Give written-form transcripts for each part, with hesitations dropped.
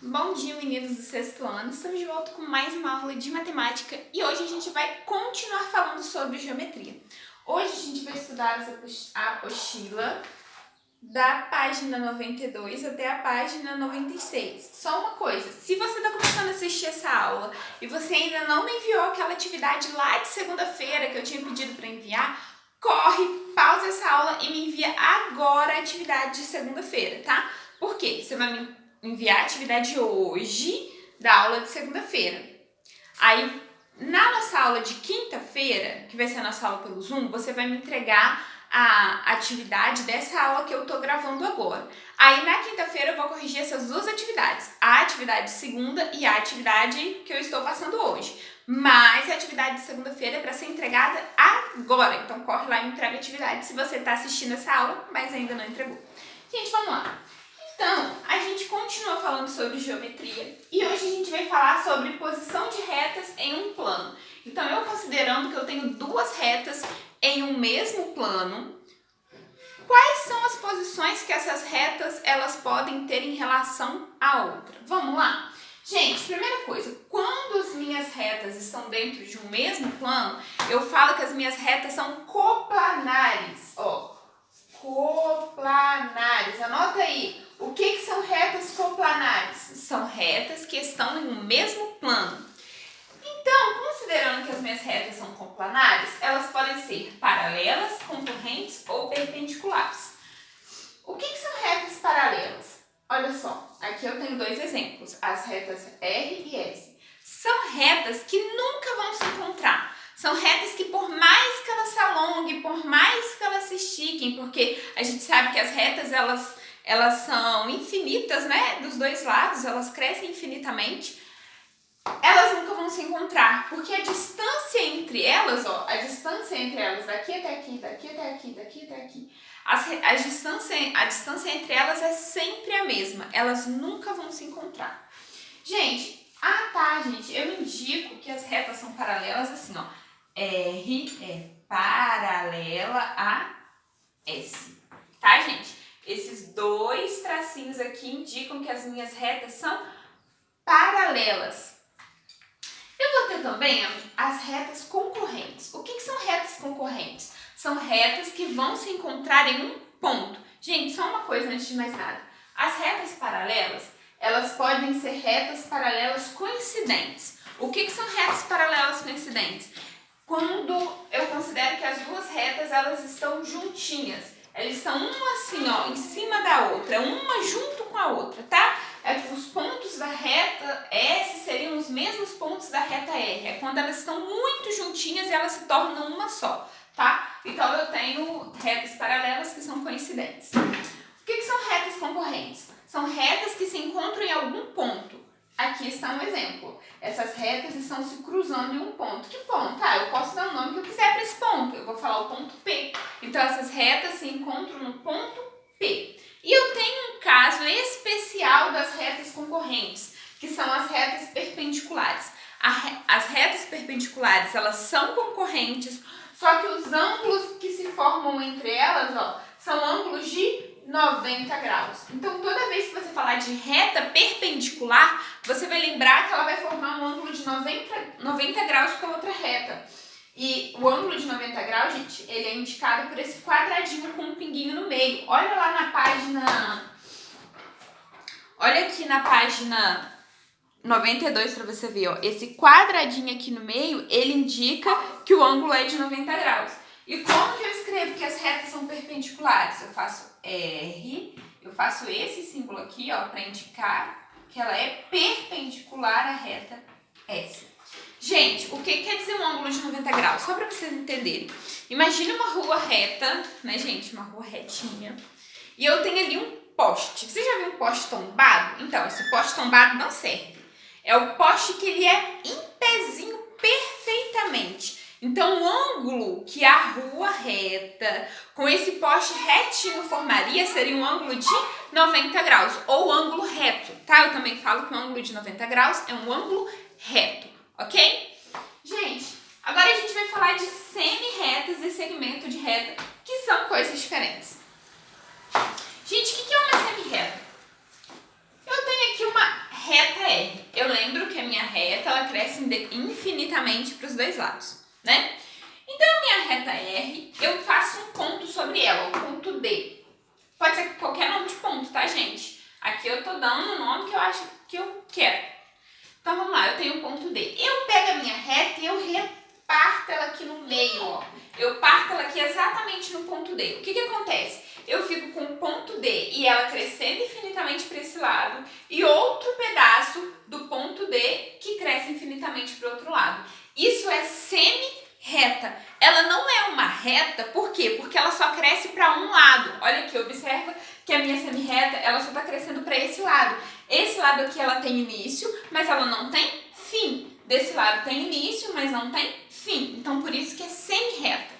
Bom dia, meninos do sexto ano. Estamos de volta com mais uma aula de matemática e hoje a gente vai continuar falando sobre geometria. Hoje a gente vai estudar a apostila da página 92 até a página 96. Só uma coisa, se você está começando a assistir essa aula e você ainda não me enviou aquela atividade lá de segunda-feira que eu tinha pedido para enviar, corre, pausa essa aula e me envia agora a atividade de segunda-feira, tá? Por quê? Você vai me enviar a atividade hoje da aula de segunda-feira. Aí, na nossa aula de quinta-feira, que vai ser a nossa aula pelo Zoom, você vai me entregar a atividade dessa aula que eu tô gravando agora. Aí, na quinta-feira, eu vou corrigir essas duas atividades. A atividade de segunda e a atividade que eu estou passando hoje. Mas a atividade de segunda-feira é para ser entregada agora. Então, corre lá e entrega a atividade se você está assistindo essa aula, mas ainda não entregou. Gente, vamos lá. Então, a gente continua falando sobre geometria e hoje a gente vai falar sobre posição de retas em um plano. Então, eu considerando que eu tenho duas retas em um mesmo plano, quais são as posições que essas retas elas podem ter em relação à outra? Vamos lá? Gente, primeira coisa, quando as minhas retas estão dentro de um mesmo plano, eu falo que as minhas retas são coplanares, ó. Coplanares, anota aí. O que são retas coplanares? São retas que estão em um mesmo plano. Então, considerando que as minhas retas são coplanares, elas podem ser paralelas, concorrentes ou perpendiculares. O que são retas paralelas? Olha só, aqui eu tenho dois exemplos, as retas R e S. São retas que nunca vão se encontrar. São retas que por mais que elas se alonguem, por mais que elas se estiquem, porque a gente sabe que as retas elas são infinitas, né? Dos dois lados, elas crescem infinitamente. Elas nunca vão se encontrar, porque a distância entre elas, ó, a distância entre elas daqui até aqui, daqui até aqui, daqui até aqui, a distância entre elas é sempre a mesma. Elas nunca vão se encontrar. Gente, gente, eu indico que as retas são paralelas assim, ó. R é paralela a S, tá, gente? Esses dois tracinhos aqui indicam que as minhas retas são paralelas. Eu vou ter também as retas concorrentes. O que são retas concorrentes? São retas que vão se encontrar em um ponto. Gente, só uma coisa antes de mais nada. As retas paralelas, elas podem ser retas paralelas coincidentes. O que são retas paralelas coincidentes? Quando eu considero que as duas retas elas estão juntinhas. Elas estão uma assim, ó, em cima da outra, uma junto com a outra, tá? Os pontos da reta S seriam os mesmos pontos da reta R. É quando elas estão muito juntinhas e elas se tornam uma só, tá? Então eu tenho retas paralelas que são coincidentes. O que são retas concorrentes? São retas que se encontram em algum ponto. Aqui está um exemplo. Essas retas estão se cruzando em um ponto. Que ponto? Eu posso dar o nome que eu quiser para esse ponto. Eu vou falar o ponto P. Então, essas retas se encontram no ponto P. E eu tenho um caso especial das retas concorrentes, que são as retas perpendiculares. As retas perpendiculares, elas são concorrentes, só que os ângulos que se formam entre elas, ó, são ângulos de 90 graus. Então, toda vez que você falar de reta perpendicular, você vai lembrar que ela vai formar um ângulo de 90 graus com a outra reta. E o ângulo de 90 graus, gente, ele é indicado por esse quadradinho com um pinguinho no meio. Olha lá na página... Olha aqui na página 92 para você ver, ó. Esse quadradinho aqui no meio, ele indica que o ângulo é de 90 graus. E como que eu escrevo que as retas são perpendiculares? Eu faço R, eu faço esse símbolo aqui, ó, para indicar que ela é perpendicular à reta S. Gente, o que quer dizer um ângulo de 90 graus? Só para vocês entenderem. Imagine uma rua reta, né, gente? Uma rua retinha. E eu tenho ali um poste. Você já viu um poste tombado? Então, esse poste tombado não serve. É o poste que ele é em pezinho perfeitamente. Então, o ângulo que a rua reta com esse poste retinho formaria seria um ângulo de 90 graus, ou ângulo reto, tá? Eu também falo que um ângulo de 90 graus é um ângulo reto, ok? Gente, agora a gente vai falar de semi-retas e segmento de reta, que são coisas diferentes. Gente, o que é uma semi-reta? Eu tenho aqui uma ela cresce infinitamente para os dois lados, né? Então, minha reta R, eu faço um ponto sobre ela, o ponto D. Pode ser qualquer nome de ponto, tá, gente? Aqui eu tô dando o nome que eu acho que eu quero. Então, vamos lá, eu tenho o ponto D. Eu pego a minha reta e eu reparto ela aqui no meio, ó. Eu parto ela aqui exatamente no ponto D. O que acontece? Eu fico com o ponto D e ela crescendo infinitamente para esse lado e outro pedaço do ponto D que cresce infinitamente para o outro lado. Isso é semi-reta. Ela não é uma reta, por quê? Porque ela só cresce para um lado. Olha aqui, observa que a minha semi-reta, ela só está crescendo para esse lado. Esse lado aqui ela tem início, mas ela não tem fim. Desse lado tem início, mas não tem fim. Então, por isso que é semi-reta.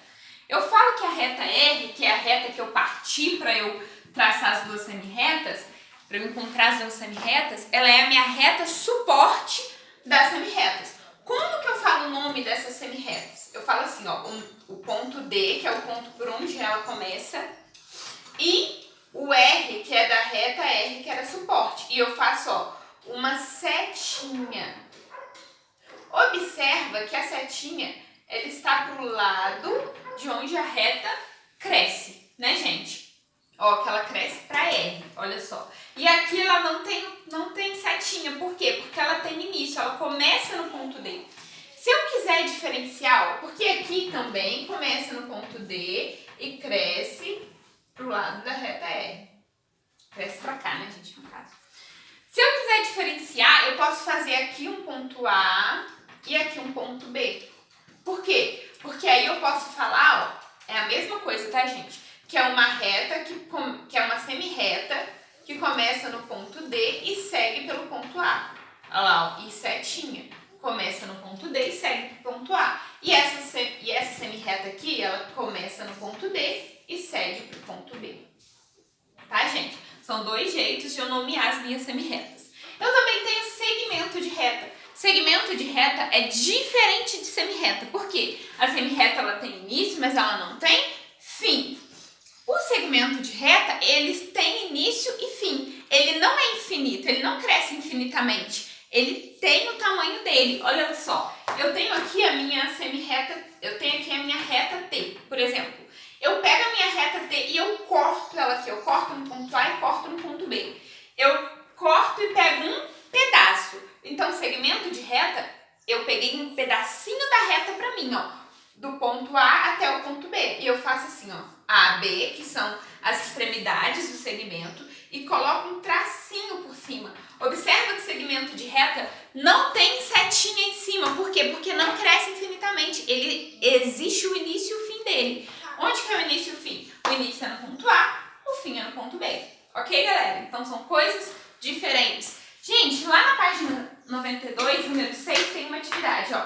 Eu falo que a reta R, que é a reta que eu parti para eu traçar as duas semi-retas, para eu encontrar as duas semi-retas, ela é a minha reta suporte das semi-retas. Como que eu falo o nome dessas semi-retas? Eu falo assim, ó, o ponto D, que é o ponto por onde ela começa, e o R, que é da reta R, que era suporte. E eu faço, ó, uma setinha. Observa que a setinha, ela está pro lado de onde a reta cresce, né, gente? Ó, que ela cresce para R, olha só. E aqui ela não tem setinha, por quê? Porque ela tem início, ela começa no ponto D. Se eu quiser diferenciar, ó, porque aqui também começa no ponto D e cresce pro lado da reta R. Cresce para cá, né, gente, no caso. Se eu quiser diferenciar, eu posso fazer aqui um ponto A e aqui um ponto B. Por quê? Porque aí eu posso falar, ó, é a mesma coisa, tá, gente? Que é uma reta, que é uma semi-reta, que começa no ponto D e segue pelo ponto A. Olha lá, ó, e setinha. Começa no ponto D e segue pro ponto A. E essa semi-reta aqui, ela começa no ponto D e segue pro ponto B. Tá, gente? São dois jeitos de eu nomear as minhas semi-retas. Eu também tenho segmento de reta. Segmento de reta é diferente de semi-reta. Por quê? A semi-reta ela tem início, mas ela não tem fim. O segmento de reta, ele tem início e fim. Ele não é infinito, ele não cresce infinitamente. Ele tem o tamanho dele. Olha só, eu tenho aqui a minha semi-reta, eu tenho aqui a minha reta T, por exemplo. Eu pego a minha reta T e eu corto ela aqui. Eu corto no ponto A e corto no ponto B. Eu corto e pego um pedaço. Então, segmento de reta, eu peguei um pedacinho da reta pra mim, ó. Do ponto A até o ponto B. E eu faço assim, ó. A, B, que são as extremidades do segmento. E coloco um tracinho por cima. Observa que segmento de reta não tem setinha em cima. Por quê? Porque não cresce infinitamente. Ele existe o início e o fim dele. Onde que é o início e o fim? O início é no ponto A, o fim é no ponto B. Ok, galera? Então, são coisas diferentes. Gente, lá na página 92, número 6, tem uma atividade, ó.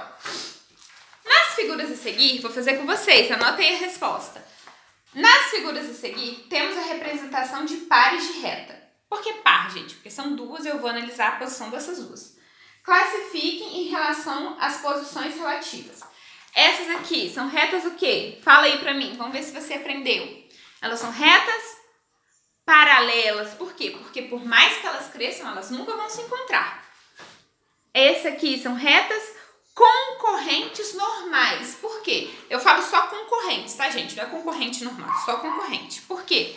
Nas figuras a seguir, vou fazer com vocês, anotem a resposta. Nas figuras a seguir, temos a representação de pares de reta. Por que par, gente? Porque são duas, eu vou analisar a posição dessas duas. Classifiquem em relação às posições relativas. Essas aqui são retas o quê? Fala aí pra mim, vamos ver se você aprendeu. Elas são retas paralelas. Por quê? Porque por mais que elas cresçam, elas nunca vão se encontrar. Essa aqui são retas concorrentes normais. Por quê? Eu falo só concorrentes, tá, gente? Não é concorrente normal, só concorrente. Por quê?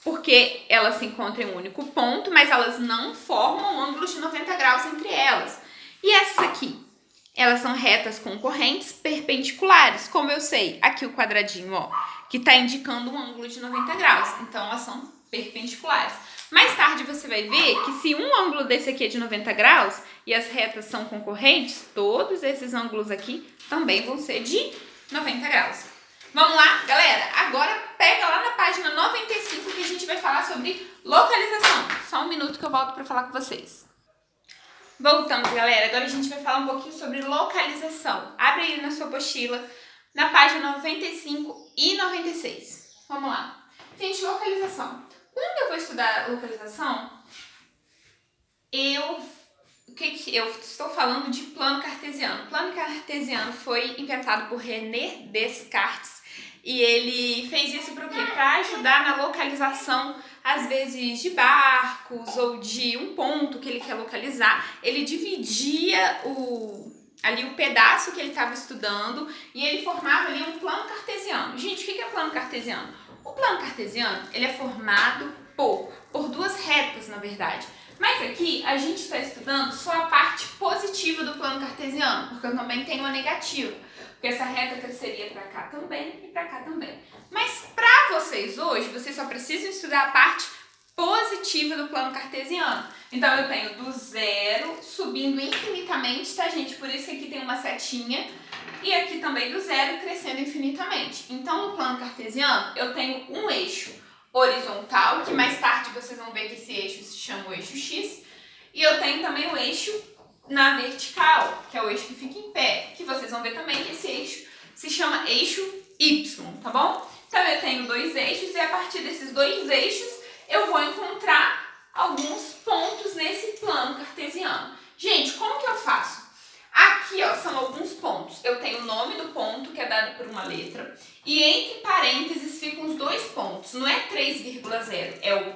Porque elas se encontram em um único ponto, mas elas não formam ângulos de 90 graus entre elas. E essas aqui? Elas são retas concorrentes perpendiculares. Como eu sei? Aqui o quadradinho, ó, que está indicando um ângulo de 90 graus. Então, elas são perpendiculares. Mais tarde você vai ver que se um ângulo desse aqui é de 90 graus e as retas são concorrentes, todos esses ângulos aqui também vão ser de 90 graus. Vamos lá, galera? Agora pega lá na página 95 que a gente vai falar sobre localização. Só um minuto que eu volto para falar com vocês. Voltamos, galera. Agora a gente vai falar um pouquinho sobre localização. Abre aí na sua apostila, na página 95 e 96. Vamos lá. Gente, localização. Quando eu vou estudar localização, eu estou falando de plano cartesiano. O plano cartesiano foi inventado por René Descartes e ele fez isso para o quê? Para ajudar na localização, às vezes, de barcos ou de um ponto que ele quer localizar. Ele dividia ali o pedaço que ele estava estudando e ele formava ali um plano cartesiano. Gente, o que é plano cartesiano? O plano cartesiano, ele é formado por duas retas, na verdade. Mas aqui a gente está estudando só a parte positiva do plano cartesiano, porque eu também tenho uma negativa. Porque essa reta cresceria para cá também e para cá também. Mas para vocês hoje, vocês só precisam estudar a parte positiva do plano cartesiano. Então eu tenho do zero subindo infinitamente, tá, gente? Por isso que aqui tem uma setinha. E aqui também do zero crescendo infinitamente. Então no plano cartesiano eu tenho um eixo horizontal, que mais tarde vocês vão ver que esse eixo se chama o eixo X. E eu tenho também o eixo na vertical, que é o eixo que fica em pé, que vocês vão ver também que esse eixo se chama eixo Y, tá bom? Então eu tenho dois eixos e a partir desses dois eixos eu vou encontrar alguns pontos nesse plano cartesiano. Gente, como que eu faço? Aqui, ó, são alguns pontos. Eu tenho o nome do ponto, que é dado por uma letra, e entre parênteses ficam os dois pontos. Não é 3,0, é o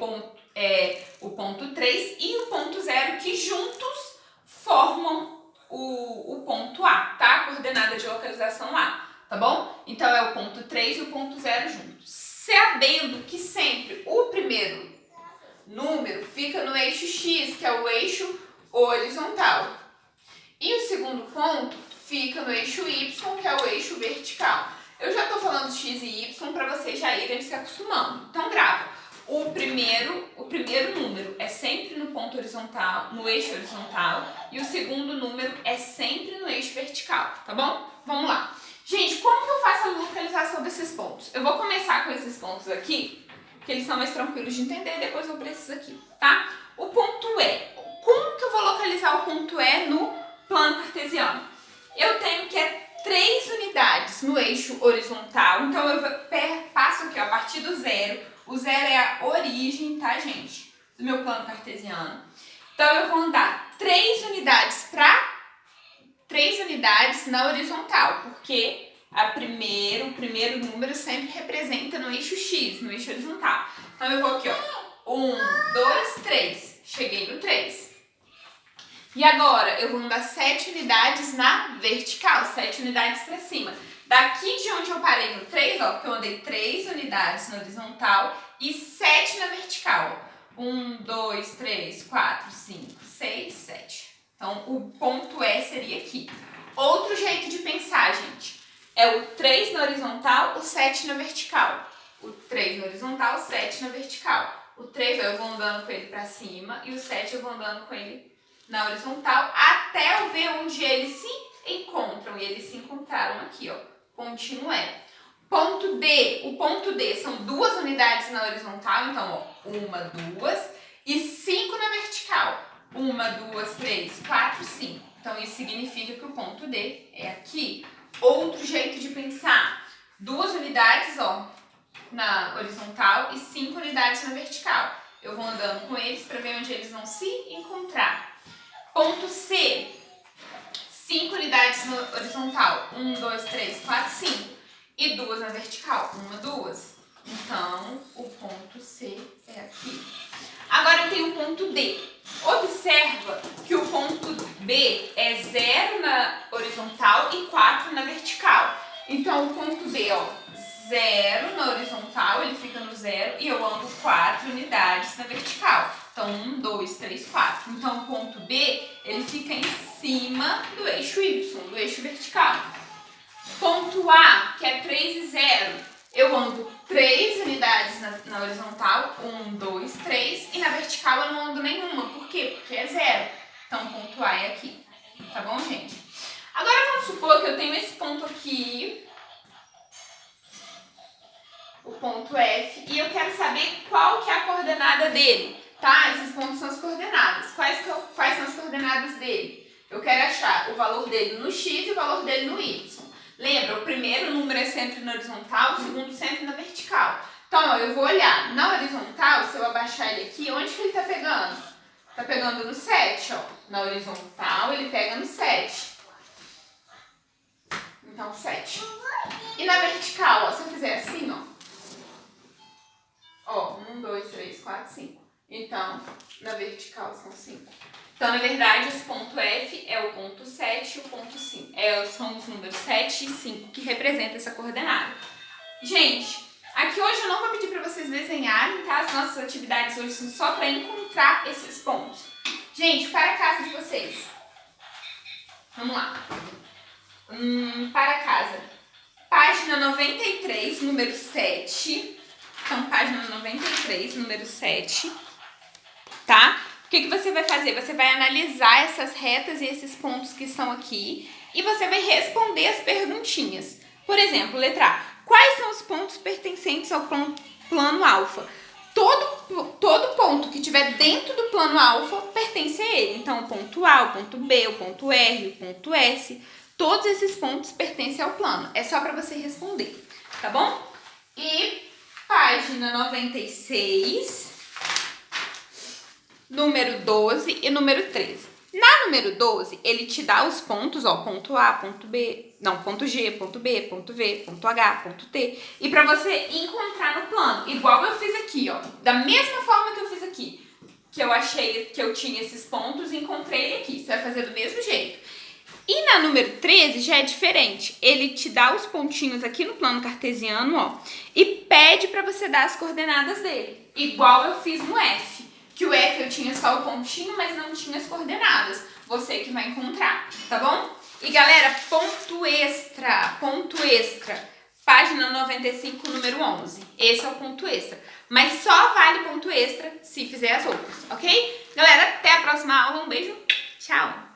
ponto 3 e o ponto 0, que juntos formam o ponto A, tá? A coordenada de localização A, tá bom? Então é o ponto 3 e o ponto 0 juntos. Sabendo que sempre o primeiro número fica no eixo X, que é o eixo horizontal. E o segundo ponto fica no eixo Y, que é o eixo vertical. Eu já estou falando X e Y para vocês já irem se acostumando. Então grava. O primeiro número é sempre no ponto horizontal, no eixo horizontal, e o segundo número é sempre no eixo vertical, tá bom? Vamos lá. Gente, como que eu faço a localização desses pontos? Eu vou começar com esses pontos aqui, que eles são mais tranquilos de entender, depois eu vou para esses aqui, tá? O ponto E. Como que eu vou localizar o ponto E no plano cartesiano? Eu tenho que 3 unidades no eixo horizontal, então eu passo aqui, ó, a partir do zero. O zero é a origem, tá, gente? Do meu plano cartesiano. Então eu vou andar 3 unidades na horizontal, porque o primeiro número sempre representa no eixo X, no eixo horizontal. Então eu vou aqui, ó, 1, 2, 3. Cheguei no 3. E agora eu vou andar 7 unidades na vertical, 7 unidades para cima. Daqui de onde eu parei no 3, ó, porque eu andei 3 unidades na horizontal e 7 na vertical. 1, 2, 3, 4, 5, 6, 7. Então o ponto E seria aqui. Outro jeito de pensar, gente, é o 3 na horizontal, o 7 na vertical. O 3 na horizontal, o 7 na vertical. O 3 ó, eu vou andando com ele para cima e o 7 eu vou andando com ele na horizontal até eu ver onde eles se encontram. E eles se encontraram aqui, ó. Continué. Ponto D. O ponto D são 2 unidades na horizontal, então, ó, 1, 2 e 5 na vertical. 1, 2, 3, 4, 5. Então, isso significa que o ponto D é aqui. Outro jeito de pensar. 2 unidades, ó, na horizontal e 5 unidades na vertical. Eu vou andando com eles para ver onde eles vão se encontrar. Ponto C, 5 unidades na horizontal, 1, 2, 3, 4, 5, e 2 na vertical, 1, 2. Então, o ponto C é aqui. Agora eu tenho o ponto D. Observa que o ponto B é 0 na horizontal e 4 na vertical. Então, o ponto B, ó, 0 na horizontal, ele fica no 0 e eu ando 4 unidades na vertical. Então, 1, 2, 3, 4. Então, o ponto B, ele fica em cima do eixo Y, do eixo vertical. Ponto A, que é 3 e 0, eu ando 3 unidades na horizontal, 1, 2, 3, e na vertical eu não ando nenhuma. Por quê? Porque é 0. Então, o ponto A é aqui. Tá bom, gente? Agora, vamos supor que eu tenho esse ponto aqui, o ponto F, e eu quero saber qual que é a coordenada dele, tá? Esses pontos são as coordenadas. Quais são as coordenadas dele? Eu quero achar o valor dele no X e o valor dele no Y. Lembra, o primeiro número é sempre na horizontal, o segundo sempre na vertical. Então, ó, eu vou olhar na horizontal, se eu abaixar ele aqui, onde que ele tá pegando? Tá pegando no 7, ó. Na horizontal, ele pega no 7. Então, 7. E na vertical, ó, se eu fizer assim, ó. Ó, 1, 2, 3, 4, 5. Então, na vertical são 5. Então, na verdade, esse ponto F é o ponto 7 e o ponto 5. São os números 7 e 5 que representam essa coordenada. Gente, aqui hoje eu não vou pedir para vocês desenharem, tá? As nossas atividades hoje são só para encontrar esses pontos. Gente, para a casa de vocês. Vamos lá. Para casa. Página 93, número 7. Então, página 93, número 7. Tá? O que você vai fazer? Você vai analisar essas retas e esses pontos que estão aqui e você vai responder as perguntinhas. Por exemplo, letra A. Quais são os pontos pertencentes ao plano alfa? Todo ponto que estiver dentro do plano alfa pertence a ele. Então, o ponto A, o ponto B, o ponto R, o ponto S, todos esses pontos pertencem ao plano. É só para você responder, tá bom? E página 96... número 12 e número 13. Na número 12, ele te dá os pontos, ó, ponto A, ponto B, não, ponto G, ponto B, ponto V, ponto H, ponto T, e para você encontrar no plano, igual eu fiz aqui, ó, da mesma forma que eu fiz aqui, que eu achei que eu tinha esses pontos e encontrei ele aqui, você vai fazer do mesmo jeito. E na número 13 já é diferente, ele te dá os pontinhos aqui no plano cartesiano, ó, e pede para você dar as coordenadas dele, igual eu fiz no F. Que o F eu tinha só o pontinho, mas não tinha as coordenadas. Você que vai encontrar, tá bom? E galera, ponto extra, página 95, número 11. Esse é o ponto extra. Mas só vale ponto extra se fizer as outras, ok? Galera, até a próxima aula. Um beijo, tchau!